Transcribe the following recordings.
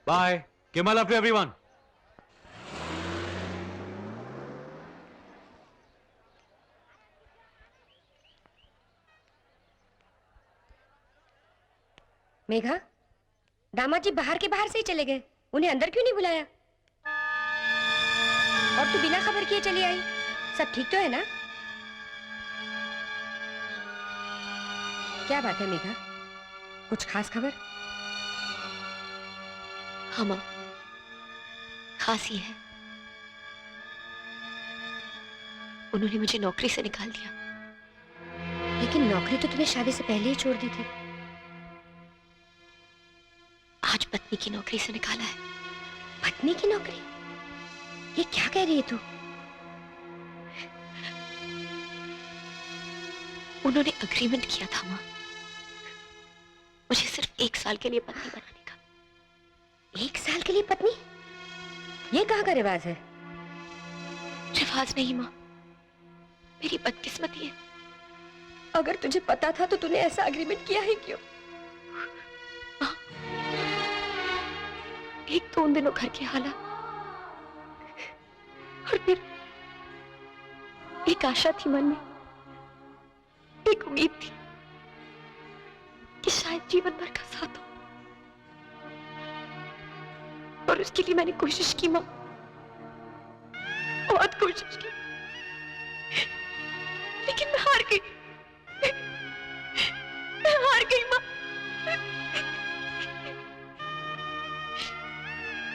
Bye. Give my love to everyone. Megha, दामाद जी बाहर के बाहर से ही चले गए, उन्हें अंदर क्यों नहीं बुलाया? और तू बिना खबर किए चली आई, सब ठीक तो है ना? क्या बात है मेघा, कुछ खास खबर? हाँ माँ, खास ही है। उन्होंने मुझे नौकरी से निकाल दिया। लेकिन नौकरी तो तुम्हें शादी से पहले ही छोड़ दी थी। आज पत्नी की नौकरी से निकाला है। पत्नी की नौकरी? ये क्या कह रही है तू? उन्होंने अग्रीमेंट किया था माँ, मुझे सिर्फ 1 साल के लिए पत्नी बनाने का। 1 साल के लिए पत्नी? ये कहाँ का रिवाज है? रिवाज नहीं माँ, मेरी बदकिस्मती है। अगर तुझे पता था तो तूने ऐसा अग्रीमेंट किया है क्यों? माँ, एक तो उन दिनों घर के हालात, और फिर एक आशा थी मन में, एक उम्मीद थी कि शायद जीवन भर का साथ हो, और उसके लिए मैंने कोशिश की माँ, बहुत कोशिश की, लेकिन मैं हार गई। मैं हार गई माँ।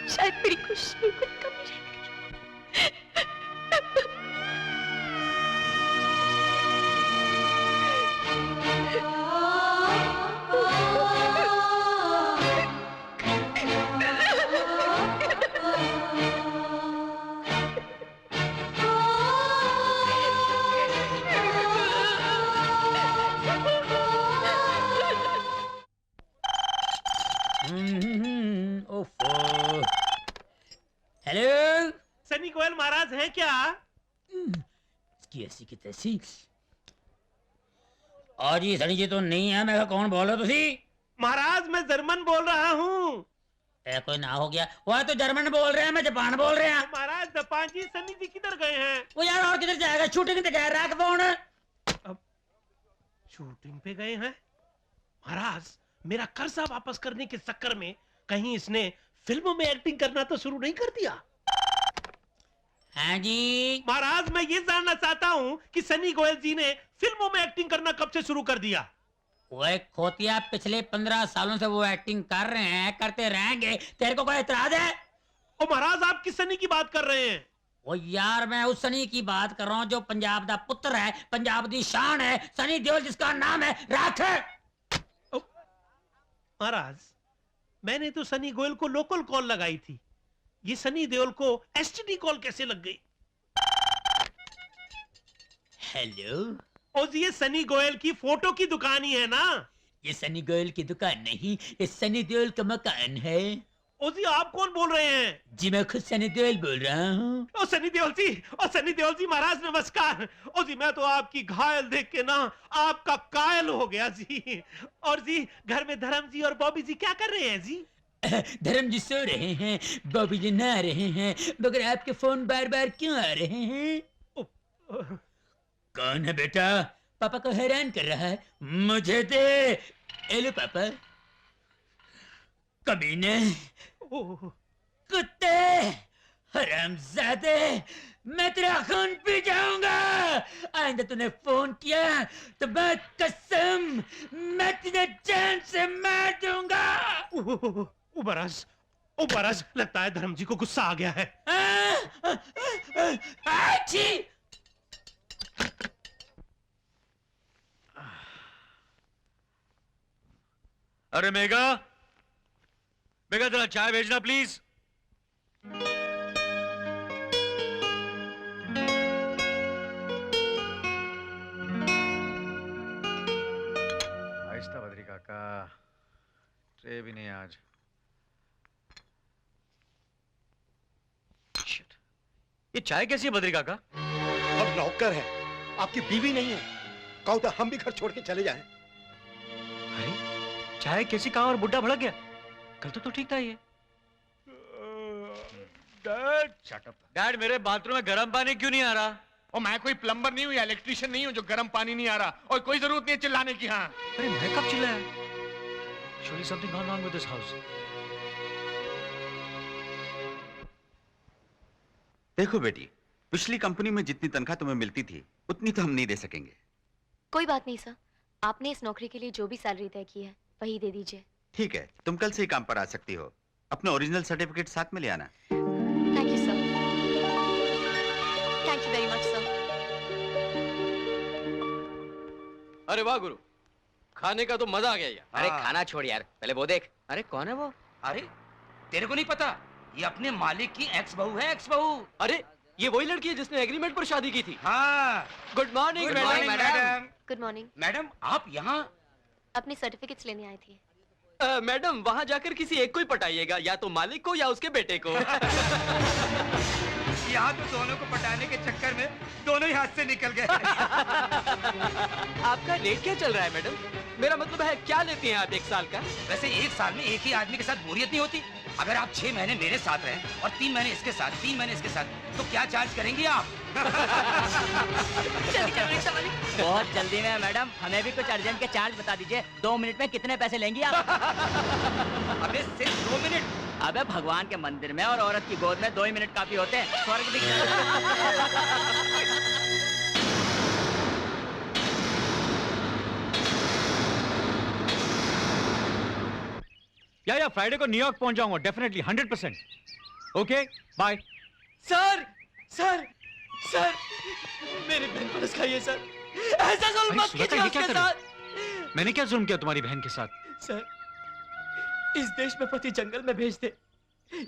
शायद मेरी कोशिश में कुछ कमी रह गई। हेलो, सनी गोयल महाराज हैं क्या? इसकी ऐसी की तैसी। और जी सनी जी तो नहीं है। मैं कौन बोल रहे हो तुसी? महाराज मैं जर्मन बोल रहा हूँ। कोई ना हो गया। वह तो जर्मन बोल रहे हैं, मैं जापान बोल रहे हैं। महाराज जापान जी सनी जी किधर गए हैं? वो यार और किधर जाएगा, शूटिंग तो कह रहा है फोन। अब शूटिंग पे गए हैं? महाराज मेरा कर्जा वापस करने के चक्कर में कहीं इसने फिल्मों में एक्टिंग करना तो शुरू नहीं कर दिया? हाँ जी महाराज मैं ये जानना चाहता हूँ कि सनी गोयल जी ने फिल्मों में एक्टिंग करना कब से शुरू कर दिया? वो एक खोतिया, पिछले 15 सालों से वो एक्टिंग कर रहे हैं, करते रहेंगे। तेरे को कोई एतराज है? ओ महाराज आप किस सनी की बात कर रहे हैं? ओ यार मैं उस सनी की बात कर रहा हूँ जो पंजाब दा पुत्र है, पंजाब दी शान है, सनी देओल जिसका नाम है राख। महाराज मैंने तो सनी गोयल को लोकल कॉल लगाई थी, ये सनी देओल को एसटीडी कॉल कैसे लग गई? हेलो, ओ जी ये सनी गोयल की फोटो की दुकान ही है ना? ये सनी देओल की दुकान नहीं, ये सनी देओल का मकान है। ओ जी आप कौन बोल रहे हैं? जी मैं खुद सनी देओल बोल रहा हूँ। ओ सनी देओल जी, ओ सनी देओल जी महाराज नमस्कार। ओ जी मैं तो आपकी घायल देख के ना आपका कायल हो गया जी। और जी घर में धर्म जी और बॉबी जी क्या कर रहे हैं जी? धर्म जी सो रहे हैं, बॉबी जी नहा रहे हैं, मगर आपके फोन बार बार क्यों आ रहे हैं? कौन है बेटा? पापा को हैरान कर रहा है। मुझे दे। एलो पापा। कमीने, कुत्ते, हरामजादे, मैं तेरा खून पी जाऊंगा। आइंदा तूने फोन किया तो मैं कसम मैं तुझे जान से मार दूंगा। महाराज लगता है धर्म जी को गुस्सा आ गया है। अरे मेघा, मेघा जरा चाय भेजना प्लीज। आहिस्ता बद्री काका, ट्रे भी नहीं आज। शिट, ये चाय कैसी है बद्री काका? अब नौकर है, आपकी बीवी नहीं है। कहो तो हम भी घर छोड़ के चले जाएं। अरे चाय कैसी, कहां और बुड्ढा भड़क गया? कल तो ठीक था ये। Dad shut up. डैड मेरे बाथरूम में गर्म पानी क्यों नहीं आ रहा? और मैं कोई प्लम्बर नहीं हूँ या इलेक्ट्रिशियन नहीं हूँ जो गर्म पानी नहीं आ रहा, और कोई जरूरत नहीं है चिल्लाने की। हाँ अरे मैं कब चिल्लाया? Surely something gone wrong with this house. देखो बेटी, पिछली कंपनी में जितनी तनख्वाह तुम्हें मिलती थी उतनी तो हम नहीं दे सकेंगे। कोई बात नहीं सर, आपने इस नौकरी के लिए जो भी सैलरी तय की है वही दे दीजिए। ठीक है, तुम कल से ही काम पर आ सकती हो। अपना ओरिजिनल सर्टिफिकेट साथ में ले आना। Thank you sir, thank you very much sir. अरे वाह गुरु, खाने का तो मजा आ गया यार। अरे खाना छोड़ यार, पहले वो देख। अरे कौन है वो? अरे तेरे को नहीं पता, ये अपने मालिक की एक्स बहू है, एक्स बहू। अरे ये वही लड़की है जिसने एग्रीमेंट पर शादी की थी। हाँ। Good morning Good morning, madam. Good morning. Madam आप यहाँ? अपने सर्टिफिकेट्स लेने आई थी। मैडम वहाँ जाकर किसी एक को ही पटाइएगा, या तो मालिक को या उसके बेटे को। यहाँ तो दोनों को पटाने के चक्कर में दोनों ही हाथ से निकल गए। आपका रेट क्या चल रहा है मैडम? मेरा मतलब है क्या लेती हैं आप एक साल का? वैसे एक साल में एक ही आदमी के साथ बोरियत नहीं होती। अगर आप 6 महीने मेरे साथ रहें और 3 महीने इसके साथ, 3 महीने इसके साथ, तो क्या चार्ज करेंगी आप? बहुत जल्दी में मैडम, हमें भी कुछ अर्जेंट के चार्ज बता दीजिए। 2 मिनट में कितने पैसे लेंगी आप? अबे सिर्फ 2 मिनट? अबे भगवान के मंदिर में और औरत की गोद में 2 ही मिनट काफी होते हैं। स्वर्ग दिख जाएगा। या फ्राइडे को न्यूयॉर्क पहुंच जाऊंगा definitely 100%। Okay bye. Sir sir sir मेरी बहन को खाइए सर, ऐसा जुल्म मत कीजिए उसके साथ। मैंने क्या जुल्म किया तुम्हारी बहन के साथ? सर इस देश में पति जंगल में भेज दे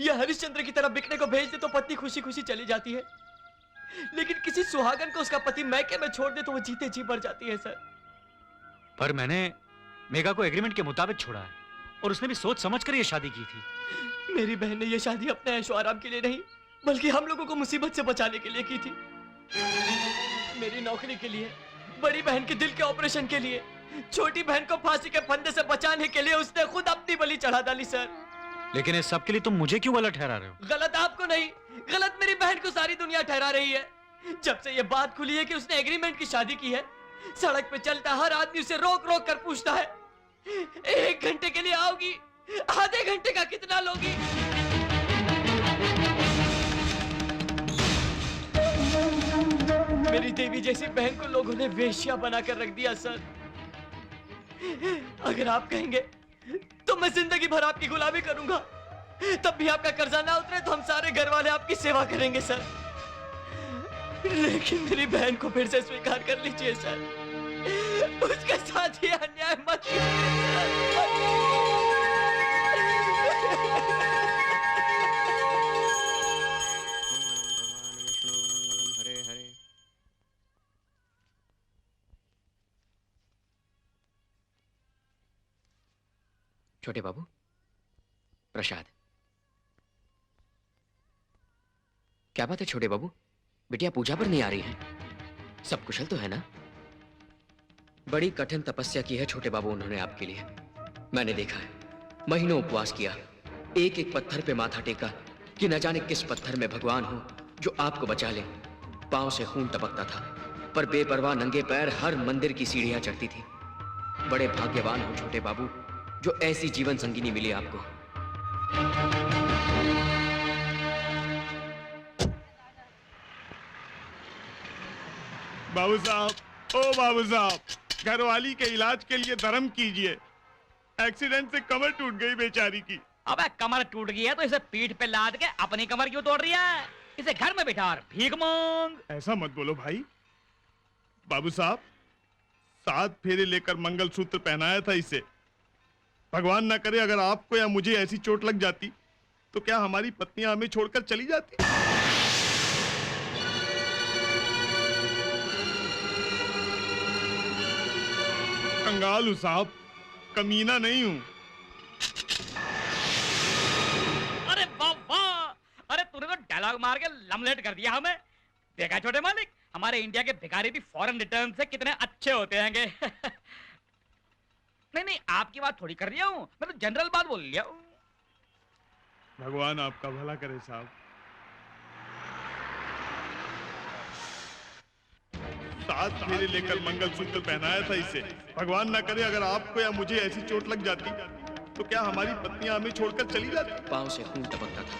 या हरिश्चंद्र की तरह बिकने को भेज दे तो पत्नी खुशी खुशी चली जाती है, लेकिन किसी सुहागन को उसका पति मैके में छोड़ दे तो वो जीते जी मर जाती है सर। पर मैंने मेघा को एग्रीमेंट के मुताबिक छोड़ा है और उसने भी सोच समझ कर ये शादी की थी। मेरी बहन ने ये शादी अपने ऐशो आराम के लिए नहीं बल्कि हम लोगों को मुसीबत से बचाने के लिए की थी। मेरी नौकरी के लिए, बड़ी बहन के दिल के ऑपरेशन के लिए, छोटी बहन को फांसी के फंदे से बचाने के लिए उसने खुद अपनी बलि चढ़ा डाली सर। लेकिन इस सब के लिए तुम मुझे क्यों गलत ठहरा रहे हो? गलत आपको नहीं, गलत मेरी बहन को सारी दुनिया ठहरा रही है। जब से ये बात खुली है कि उसने एग्रीमेंट की शादी की है, सड़क पे चलता हर आदमी उसे रोक रोक कर पूछता है 1 घंटे के लिए आओगी, आधे घंटे का कितना लोगी? मेरी देवी जैसी बहन को लोगों ने वेश्या बनाकर रख दिया सर। अगर आप कहेंगे तो मैं जिंदगी भर आपकी गुलामी करूंगा, तब भी आपका कर्जा ना उतरे तो हम सारे घर वाले आपकी सेवा करेंगे सर। लेकिन मेरी बहन को फिर से स्वीकार कर लीजिए सर, उसके साथ ही अन्याय मत छोटे बाबू, प्रसाद। क्या बात है छोटे बाबू, बिटिया पूजा पर नहीं आ रही है? सब कुशल तो है ना? बड़ी कठिन तपस्या की है छोटे बाबू उन्होंने आपके लिए। मैंने देखा है, महीनों उपवास किया, एक एक पत्थर पे माथा टेका कि न जाने किस पत्थर में भगवान हो जो आपको बचा ले। पांव से खून टपकता था पर बेपरवाह नंगे पैर हर मंदिर की सीढ़ियां चढ़ती थी। बड़े भाग्यवान हो छोटे बाबू जो ऐसी जीवन संगिनी मिली आपको। बाबू साहब, ओ बाबू साहब, घरवाली के इलाज के लिए धर्म कीजिए। एक्सीडेंट से कमर टूट गई बेचारी की। अबे कमर टूट गई है तो इसे पीठ पे लाद के अपनी कमर क्यों तोड़ रही है? इसे घर में बिठा और भीख मांग। ऐसा मत बोलो भाई। बाबू साहब, 7 फेरे लेकर मंगलसूत्र पहनाया था इसे। भगवान ना करे अगर आपको या मुझे ऐसी चोट लग जाती तो क्या हमारी पत्नियां हमें छोड़कर चली जाती? कंगाल हूं साहब, कमीना नहीं हूं। अरे बाबा, अरे तूने तो डायलॉग मार के लमलेट कर दिया हमें। देखा छोटे मालिक, हमारे इंडिया के भिखारी भी फॉरेन रिटर्न से कितने अच्छे होते हैंगे। नहीं, आपकी बात थोड़ी कर रही हूँ, मैं तो जनरल बात बोल लिया हूँ। भगवान आपका भला करे साहब। 7 फेरे लेकर मंगलसूत्र पहनाया था इसे। भगवान ना करे अगर आपको या मुझे ऐसी चोट लग जाती तो क्या हमारी पत्नियां हमें छोड़कर चली जाती? पाँव से खून टपकता था,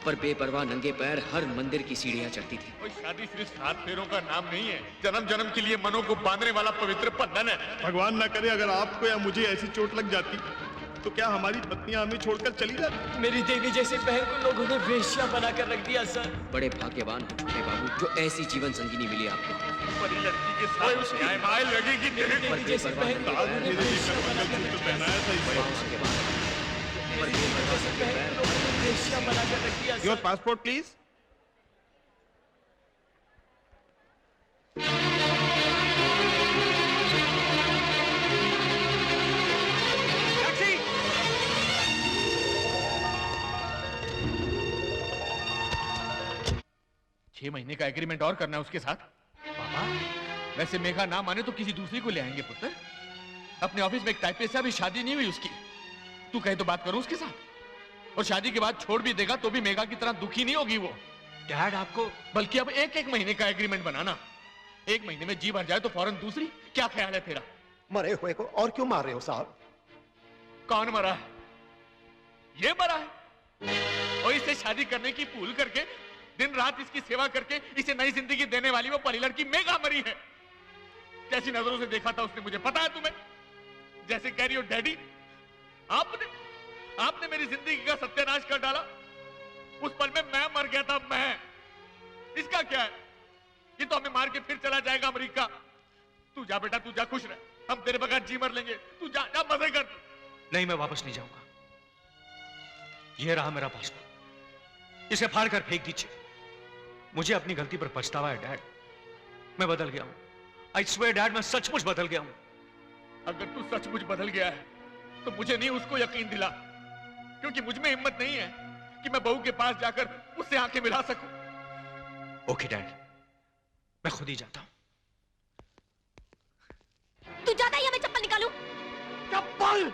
पर बेपरवाह नंगे पैर हर मंदिर की सीढ़ियां चढ़ती थी। कोई शादी सिर्फ 7 फेरों का नाम नहीं है, जन्म जन्म के लिए मनों को बांधने वाला पवित्र बंधन है। भगवान ना करे अगर आपको या मुझे ऐसी चोट लग जाती तो क्या हमारी पत्नियां हमें छोड़कर चली जाती? मेरी देवी जैसे बहन को लोगों ने वेश्या बनाकर रख दिया सर। बड़े भाग्यवान हो छोटे बाबू जो ऐसी जीवन संगिनी मिली आपको। बड़ी लड़की के साथ उसकी माय लगेगी तेरे को। देवी जैसी बहन को लोगों ने वेश्या बनाकर पहनाया था इसे। वेश्या बनाकर रख दिया। Your passport please. छह महीने का एग्रीमेंट और करना है उसके साथ। पापा, वैसे मेघा ना माने तो किसी दूसरी को ले आएंगे पुत्र। अपने ऑफिस में एक टाइपिस्ट से अभी शादी नहीं हुई उसकी। तू कहे तो बात करूं उसके साथ। और शादी के बाद छोड़ भी देगा तो भी मेघा की तरह दुखी नहीं होगी वो। डैड आपको बल्कि अब एक महीने का एग्रीमेंट बनाना। 1 महीने में जी भर जाए तो फौरन दूसरी। क्या ख्याल है तेरा? मरे हुए को और क्यों मार रहे हो साहब? कौन मरा है? ये मरा है और इससे शादी करने की भूल करके दिन रात इसकी सेवा करके इसे नई जिंदगी देने वाली वो परी लड़की मेघा मरी है। कैसी नजरों से देखा था उसने मुझे, पता है तुम्हें? जैसे कह रही हो डैडी, आपने मेरी जिंदगी का सत्यानाश कर डाला। उस पल में मैं मर गया था। मैं, इसका क्या है? ये तो हमें मार के फिर चला जाएगा अमेरिका। तू जा बेटा, तू जा, खुश रह। हम तेरे बगैर जी मर लेंगे। तू जा, जा मजे कर। नहीं, मैं वापस नहीं जाऊंगा। ये रहा मेरा पासपोर्ट, इसे फाड़ कर फेंक दीजिए। मुझे अपनी गलती पर पछतावा है डैड। मैं बदल गया हूं। आई स्वेयर डैड, मैं सचमुच बदल गया हूं। अगर तू सचमुच बदल गया है तो मुझे नहीं उसको यकीन दिला, क्योंकि मुझ में हिम्मत नहीं है कि मैं बहू के पास जाकर उससे आंखें मिला सकूं। ओके डैड, मैं खुद ही जाता हूं। तू जाता है या मैं चप्पल निकालूं? चप्पल!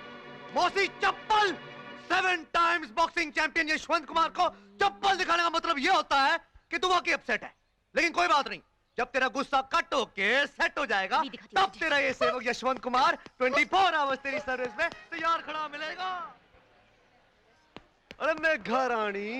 मौसी चप्पल! 7 times boxing champion Yashwant Kumar को चप्पल दिखाने का मतलब यह होता है कि तू वाकई अपसेट है। लेकिन कोई बात नहीं, जब तेरा गुस्सा कट होके सेट हो जाएगा तब तेरा ये सेवक यशवंत कुमार 24 आवर्स तेरी सर्विस में तैयार खड़ा मिलेगा। अरे मैं घर आनी